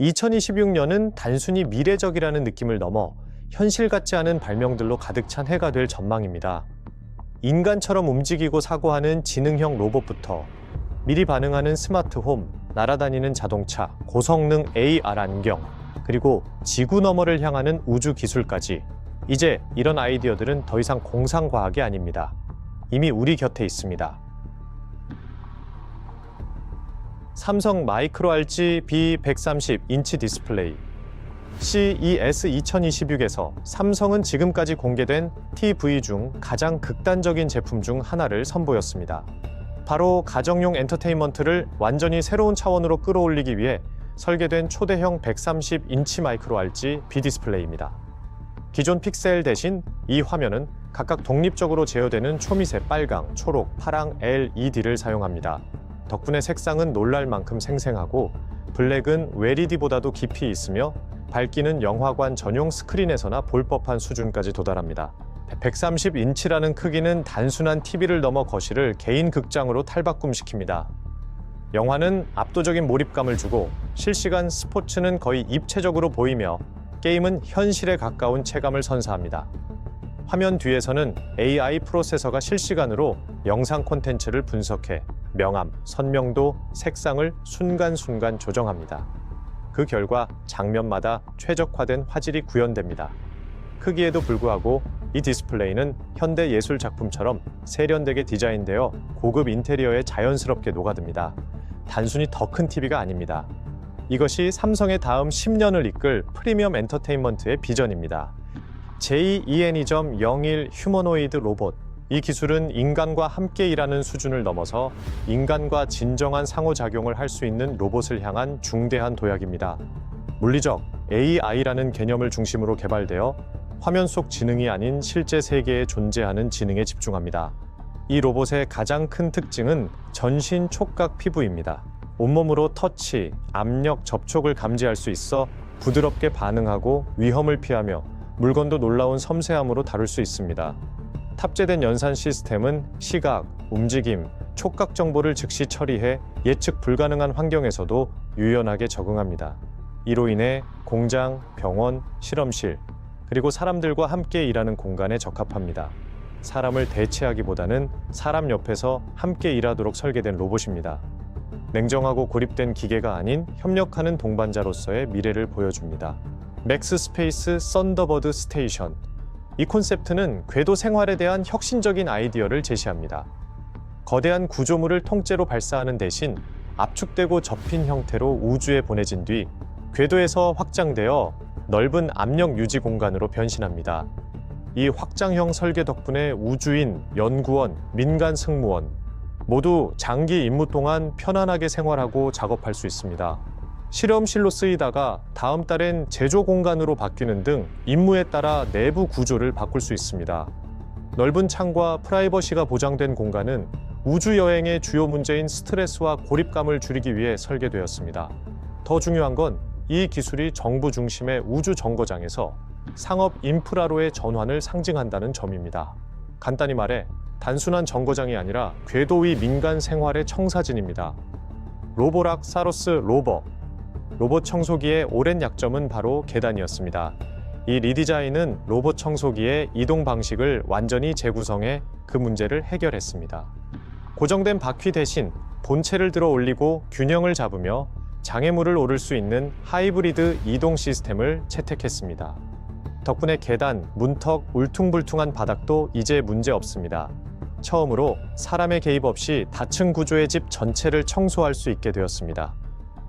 2026년은 단순히 미래적이라는 느낌을 넘어 현실 같지 않은 발명들로 가득 찬 해가 될 전망입니다. 인간처럼 움직이고 사고하는 지능형 로봇부터 미리 반응하는 스마트홈, 날아다니는 자동차, 고성능 AR 안경, 그리고 지구 너머를 향하는 우주 기술까지 이제 이런 아이디어들은 더 이상 공상과학이 아닙니다. 이미 우리 곁에 있습니다. 삼성 마이크로 RG B130 인치 디스플레이. CES 2026에서 삼성은 지금까지 공개된 TV 중 가장 극단적인 제품 중 하나를 선보였습니다. 바로 가정용 엔터테인먼트를 완전히 새로운 차원으로 끌어올리기 위해 설계된 초대형 130인치 마이크로 RG B 디스플레이입니다. 기존 픽셀 대신 이 화면은 각각 독립적으로 제어되는 초미세 빨강, 초록, 파랑 LED를 사용합니다. 덕분에 색상은 놀랄 만큼 생생하고 블랙은 LED보다도 깊이 있으며 밝기는 영화관 전용 스크린에서나 볼 법한 수준까지 도달합니다. 130인치라는 크기는 단순한 TV를 넘어 거실을 개인 극장으로 탈바꿈시킵니다. 영화는 압도적인 몰입감을 주고 실시간 스포츠는 거의 입체적으로 보이며 게임은 현실에 가까운 체감을 선사합니다. 화면 뒤에서는 AI 프로세서가 실시간으로 영상 콘텐츠를 분석해 명암, 선명도, 색상을 순간순간 조정합니다. 그 결과 장면마다 최적화된 화질이 구현됩니다. 크기에도 불구하고 이 디스플레이는 현대 예술 작품처럼 세련되게 디자인되어 고급 인테리어에 자연스럽게 녹아듭니다. 단순히 더 큰 TV가 아닙니다. 이것이 삼성의 다음 10년을 이끌 프리미엄 엔터테인먼트의 비전입니다. JENE.01 휴머노이드 로봇. 이 기술은 인간과 함께 일하는 수준을 넘어서 인간과 진정한 상호작용을 할 수 있는 로봇을 향한 중대한 도약입니다. 물리적 AI라는 개념을 중심으로 개발되어 화면 속 지능이 아닌 실제 세계에 존재하는 지능에 집중합니다. 이 로봇의 가장 큰 특징은 전신 촉각 피부입니다. 온몸으로 터치, 압력, 접촉을 감지할 수 있어 부드럽게 반응하고 위험을 피하며 물건도 놀라운 섬세함으로 다룰 수 있습니다. 탑재된 연산 시스템은 시각, 움직임, 촉각 정보를 즉시 처리해 예측 불가능한 환경에서도 유연하게 적응합니다. 이로 인해 공장, 병원, 실험실, 그리고 사람들과 함께 일하는 공간에 적합합니다. 사람을 대체하기보다는 사람 옆에서 함께 일하도록 설계된 로봇입니다. 냉정하고 고립된 기계가 아닌 협력하는 동반자로서의 미래를 보여줍니다. 맥스 스페이스 썬더버드 스테이션. 이 콘셉트는 궤도 생활에 대한 혁신적인 아이디어를 제시합니다. 거대한 구조물을 통째로 발사하는 대신 압축되고 접힌 형태로 우주에 보내진 뒤 궤도에서 확장되어 넓은 압력 유지 공간으로 변신합니다. 이 확장형 설계 덕분에 우주인, 연구원, 민간 승무원 모두 장기 임무 동안 편안하게 생활하고 작업할 수 있습니다. 실험실로 쓰이다가 다음 달엔 제조 공간으로 바뀌는 등 임무에 따라 내부 구조를 바꿀 수 있습니다. 넓은 창과 프라이버시가 보장된 공간은 우주 여행의 주요 문제인 스트레스와 고립감을 줄이기 위해 설계되었습니다. 더 중요한 건 이 기술이 정부 중심의 우주 정거장에서 상업 인프라로의 전환을 상징한다는 점입니다. 간단히 말해 단순한 정거장이 아니라 궤도 위 민간 생활의 청사진입니다. 로보락 사로스 로버. 로봇 청소기의 오랜 약점은 바로 계단이었습니다. 이 리디자인은 로봇 청소기의 이동 방식을 완전히 재구성해 그 문제를 해결했습니다. 고정된 바퀴 대신 본체를 들어 올리고 균형을 잡으며 장애물을 오를 수 있는 하이브리드 이동 시스템을 채택했습니다. 덕분에 계단, 문턱, 울퉁불퉁한 바닥도 이제 문제 없습니다. 처음으로 사람의 개입 없이 다층 구조의 집 전체를 청소할 수 있게 되었습니다.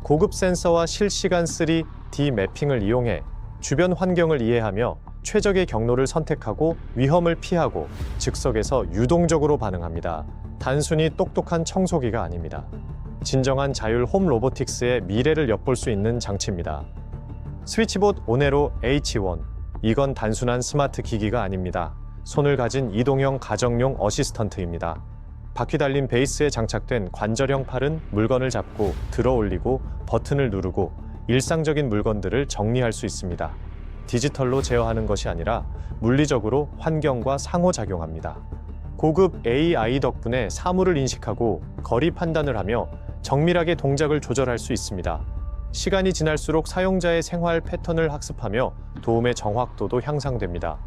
고급 센서와 실시간 3D 매핑을 이용해 주변 환경을 이해하며 최적의 경로를 선택하고 위험을 피하고 즉석에서 유동적으로 반응합니다. 단순히 똑똑한 청소기가 아닙니다. 진정한 자율 홈 로보틱스의 미래를 엿볼 수 있는 장치입니다. 스위치봇 오네로 H1. 이건 단순한 스마트 기기가 아닙니다. 손을 가진 이동형 가정용 어시스턴트입니다. 바퀴 달린 베이스에 장착된 관절형 팔은 물건을 잡고 들어 올리고 버튼을 누르고 일상적인 물건들을 정리할 수 있습니다. 디지털로 제어하는 것이 아니라 물리적으로 환경과 상호작용합니다. 고급 AI 덕분에 사물을 인식하고 거리 판단을 하며 정밀하게 동작을 조절할 수 있습니다. 시간이 지날수록 사용자의 생활 패턴을 학습하며 도움의 정확도도 향상됩니다.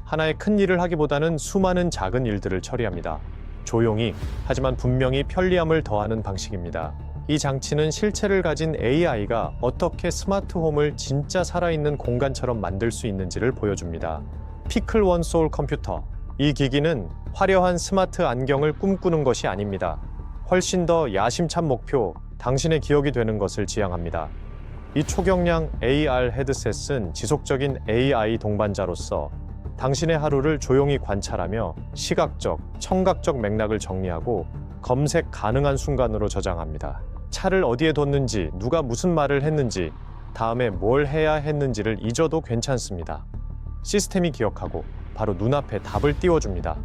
하나의 큰 일을 하기보다는 수많은 작은 일들을 처리합니다. 조용히, 하지만 분명히 편리함을 더하는 방식입니다. 이 장치는 실체를 가진 AI가 어떻게 스마트홈을 진짜 살아있는 공간처럼 만들 수 있는지를 보여줍니다. 피클 원 소울 컴퓨터. 이 기기는 화려한 스마트 안경을 꿈꾸는 것이 아닙니다. 훨씬 더 야심찬 목표, 당신의 기억이 되는 것을 지향합니다. 이 초경량 AR 헤드셋은 지속적인 AI 동반자로서 당신의 하루를 조용히 관찰하며 시각적, 청각적 맥락을 정리하고 검색 가능한 순간으로 저장합니다. 차를 어디에 뒀는지, 누가 무슨 말을 했는지, 다음에 뭘 해야 했는지를 잊어도 괜찮습니다. 시스템이 기억하고 바로 눈앞에 답을 띄워줍니다.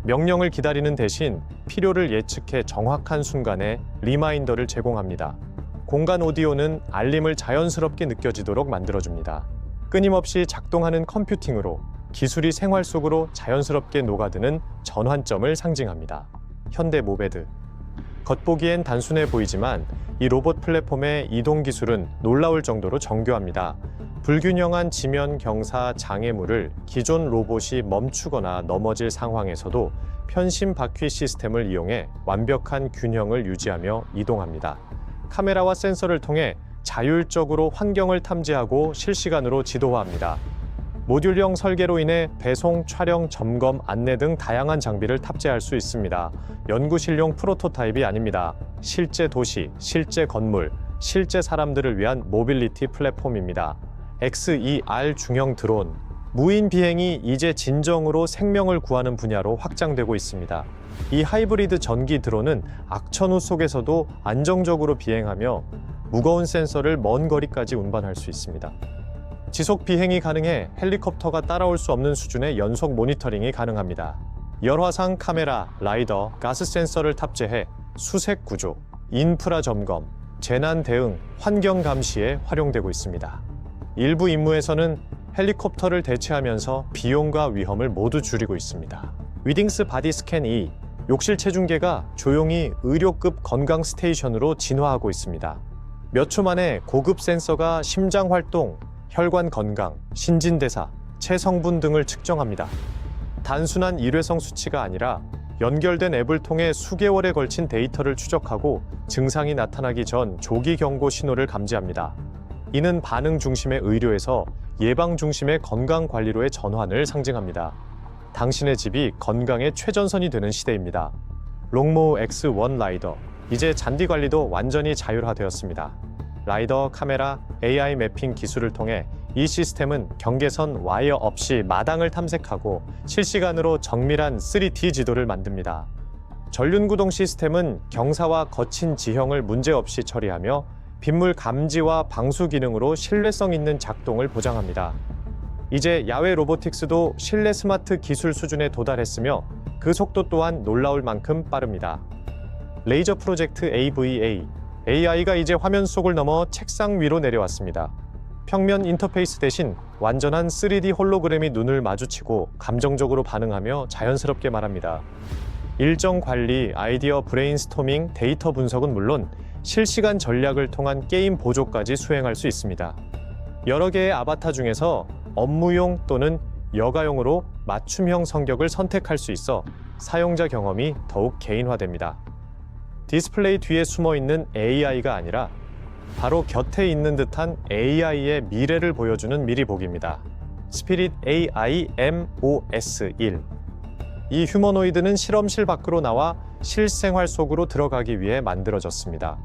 명령을 기다리는 대신 필요를 예측해 정확한 순간에 리마인더를 제공합니다. 공간 오디오는 알림을 자연스럽게 느껴지도록 만들어줍니다. 끊임없이 작동하는 컴퓨팅으로 기술이 생활 속으로 자연스럽게 녹아드는 전환점을 상징합니다. 현대 모베드. 겉보기엔 단순해 보이지만 이 로봇 플랫폼의 이동 기술은 놀라울 정도로 정교합니다. 불균형한 지면 경사 장애물을 기존 로봇이 멈추거나 넘어질 상황에서도 편심 바퀴 시스템을 이용해 완벽한 균형을 유지하며 이동합니다. 카메라와 센서를 통해 자율적으로 환경을 탐지하고 실시간으로 지도화합니다. 모듈형 설계로 인해 배송, 촬영, 점검, 안내 등 다양한 장비를 탑재할 수 있습니다. 연구실용 프로토타입이 아닙니다. 실제 도시, 실제 건물, 실제 사람들을 위한 모빌리티 플랫폼입니다. XER 중형 드론. 무인 비행이 이제 진정으로 생명을 구하는 분야로 확장되고 있습니다. 이 하이브리드 전기 드론은 악천후 속에서도 안정적으로 비행하며 무거운 센서를 먼 거리까지 운반할 수 있습니다. 지속 비행이 가능해 헬리콥터가 따라올 수 없는 수준의 연속 모니터링이 가능합니다. 열화상 카메라, 라이더, 가스 센서를 탑재해 수색 구조, 인프라 점검, 재난 대응, 환경 감시에 활용되고 있습니다. 일부 임무에서는 헬리콥터를 대체하면서 비용과 위험을 모두 줄이고 있습니다. 위딩스 바디 스캔 2, 욕실 체중계가 조용히 의료급 건강 스테이션으로 진화하고 있습니다. 몇 초 만에 고급 센서가 심장 활동, 혈관 건강, 신진대사, 체성분 등을 측정합니다. 단순한 일회성 수치가 아니라 연결된 앱을 통해 수개월에 걸친 데이터를 추적하고 증상이 나타나기 전 조기 경고 신호를 감지합니다. 이는 반응 중심의 의료에서 예방 중심의 건강 관리로의 전환을 상징합니다. 당신의 집이 건강의 최전선이 되는 시대입니다. 롱모우 X1 라이더. 이제 잔디 관리도 완전히 자율화되었습니다. 라이더, 카메라, AI 매핑 기술을 통해 이 시스템은 경계선 와이어 없이 마당을 탐색하고 실시간으로 정밀한 3D 지도를 만듭니다. 전륜구동 시스템은 경사와 거친 지형을 문제없이 처리하며 빗물 감지와 방수 기능으로 신뢰성 있는 작동을 보장합니다. 이제 야외 로보틱스도 실내 스마트 기술 수준에 도달했으며 그 속도 또한 놀라울 만큼 빠릅니다. 레이저 프로젝트 AVA. AI가 이제 화면 속을 넘어 책상 위로 내려왔습니다. 평면 인터페이스 대신 완전한 3D 홀로그램이 눈을 마주치고 감정적으로 반응하며 자연스럽게 말합니다. 일정 관리, 아이디어 브레인스토밍, 데이터 분석은 물론 실시간 전략을 통한 게임 보조까지 수행할 수 있습니다. 여러 개의 아바타 중에서 업무용 또는 여가용으로 맞춤형 성격을 선택할 수 있어 사용자 경험이 더욱 개인화됩니다. 디스플레이 뒤에 숨어있는 AI가 아니라 바로 곁에 있는 듯한 AI의 미래를 보여주는 미리 보기입니다. 스피릿 AI MOS1. 이 휴머노이드는 실험실 밖으로 나와 실생활 속으로 들어가기 위해 만들어졌습니다.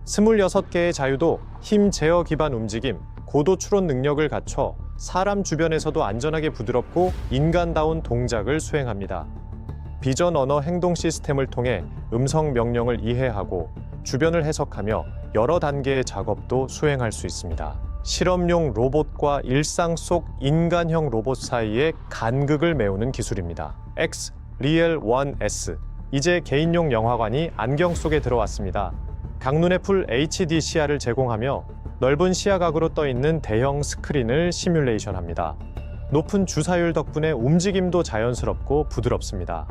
26개의 자유도, 힘 제어 기반 움직임, 고도 추론 능력을 갖춰 사람 주변에서도 안전하게 부드럽고 인간다운 동작을 수행합니다. 비전 언어 행동 시스템을 통해 음성 명령을 이해하고 주변을 해석하며 여러 단계의 작업도 수행할 수 있습니다. 실험용 로봇과 일상 속 인간형 로봇 사이의 간극을 메우는 기술입니다. X 리얼 1S. 이제 개인용 영화관이 안경 속에 들어왔습니다. 강눈의 풀 HD 시야를 제공하며 넓은 시야각으로 떠있는 대형 스크린을 시뮬레이션합니다. 높은 주사율 덕분에 움직임도 자연스럽고 부드럽습니다.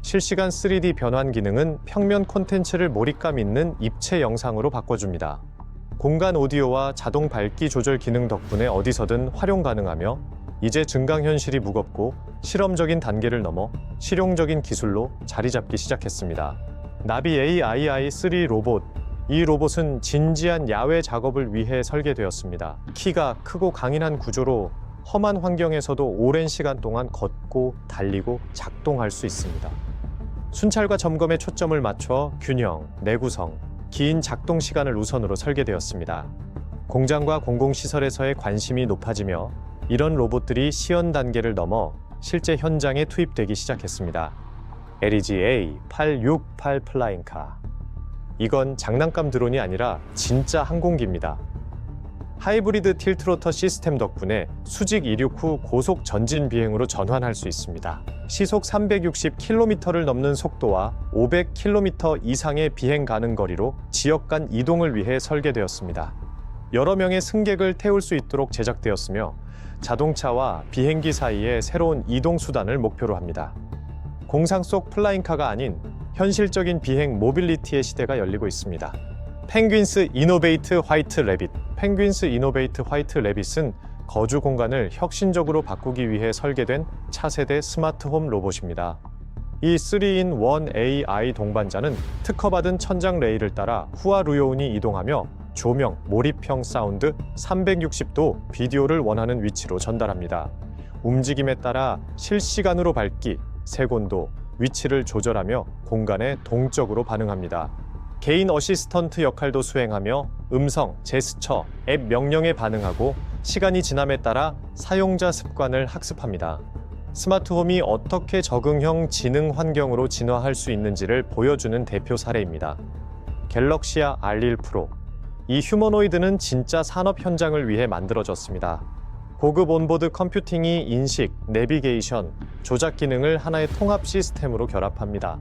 실시간 3D 변환 기능은 평면 콘텐츠를 몰입감 있는 입체 영상으로 바꿔줍니다. 공간 오디오와 자동 밝기 조절 기능 덕분에 어디서든 활용 가능하며 이제 증강현실이 무겁고 실험적인 단계를 넘어 실용적인 기술로 자리 잡기 시작했습니다. 나비 AII-3 로봇. 이 로봇은 진지한 야외 작업을 위해 설계되었습니다. 키가 크고 강인한 구조로 험한 환경에서도 오랜 시간 동안 걷고 달리고 작동할 수 있습니다. 순찰과 점검에 초점을 맞춰 균형, 내구성, 긴 작동 시간을 우선으로 설계되었습니다. 공장과 공공시설에서의 관심이 높아지며 이런 로봇들이 시연 단계를 넘어 실제 현장에 투입되기 시작했습니다. LEG A868 플라잉카. 이건 장난감 드론이 아니라 진짜 항공기입니다. 하이브리드 틸트로터 시스템 덕분에 수직 이륙 후 고속 전진 비행으로 전환할 수 있습니다. 시속 360km를 넘는 속도와 500km 이상의 비행 가능 거리로 지역 간 이동을 위해 설계되었습니다. 여러 명의 승객을 태울 수 있도록 제작되었으며 자동차와 비행기 사이의 새로운 이동 수단을 목표로 합니다. 공상 속 플라잉카가 아닌 현실적인 비행 모빌리티의 시대가 열리고 있습니다. 펭귄스 이노베이트 화이트 레빗. 펭귄스 이노베이트 화이트 레빗은 거주 공간을 혁신적으로 바꾸기 위해 설계된 차세대 스마트홈 로봇입니다. 이 3-in-1 AI 동반자는 특허받은 천장 레일을 따라 후아루요운이 이동하며 조명, 몰입형 사운드, 360도 비디오를 원하는 위치로 전달합니다. 움직임에 따라 실시간으로 밝기, 색온도, 위치를 조절하며 공간에 동적으로 반응합니다. 개인 어시스턴트 역할도 수행하며 음성, 제스처, 앱 명령에 반응하고 시간이 지남에 따라 사용자 습관을 학습합니다. 스마트홈이 어떻게 적응형 지능 환경으로 진화할 수 있는지를 보여주는 대표 사례입니다. 갤럭시아 R1 프로. 이 휴머노이드는 진짜 산업 현장을 위해 만들어졌습니다. 고급 온보드 컴퓨팅이 인식, 내비게이션, 조작 기능을 하나의 통합 시스템으로 결합합니다.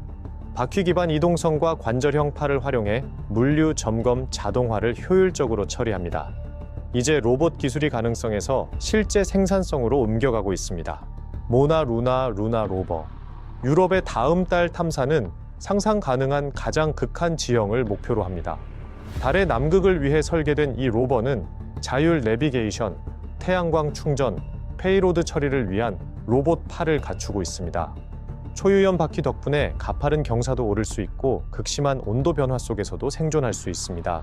바퀴 기반 이동성과 관절형 팔을 활용해 물류 점검 자동화를 효율적으로 처리합니다. 이제 로봇 기술이 가능성에서 실제 생산성으로 옮겨가고 있습니다. 모나 루나 루나 로버. 유럽의 다음 달 탐사는 상상 가능한 가장 극한 지형을 목표로 합니다. 달의 남극을 위해 설계된 이 로버는 자율 내비게이션, 태양광 충전, 페이로드 처리를 위한 로봇 팔을 갖추고 있습니다. 초유연 바퀴 덕분에 가파른 경사도 오를 수 있고 극심한 온도 변화 속에서도 생존할 수 있습니다.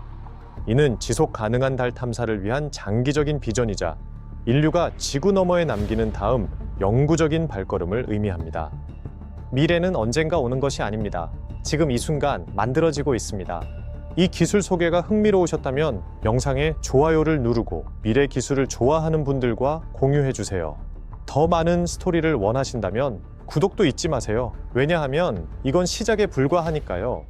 이는 지속 가능한 달 탐사를 위한 장기적인 비전이자 인류가 지구 너머에 남기는 다음 영구적인 발걸음을 의미합니다. 미래는 언젠가 오는 것이 아닙니다. 지금 이 순간 만들어지고 있습니다. 이 기술 소개가 흥미로우셨다면 영상에 좋아요를 누르고 미래 기술을 좋아하는 분들과 공유해주세요. 더 많은 스토리를 원하신다면 구독도 잊지 마세요. 왜냐하면 이건 시작에 불과하니까요.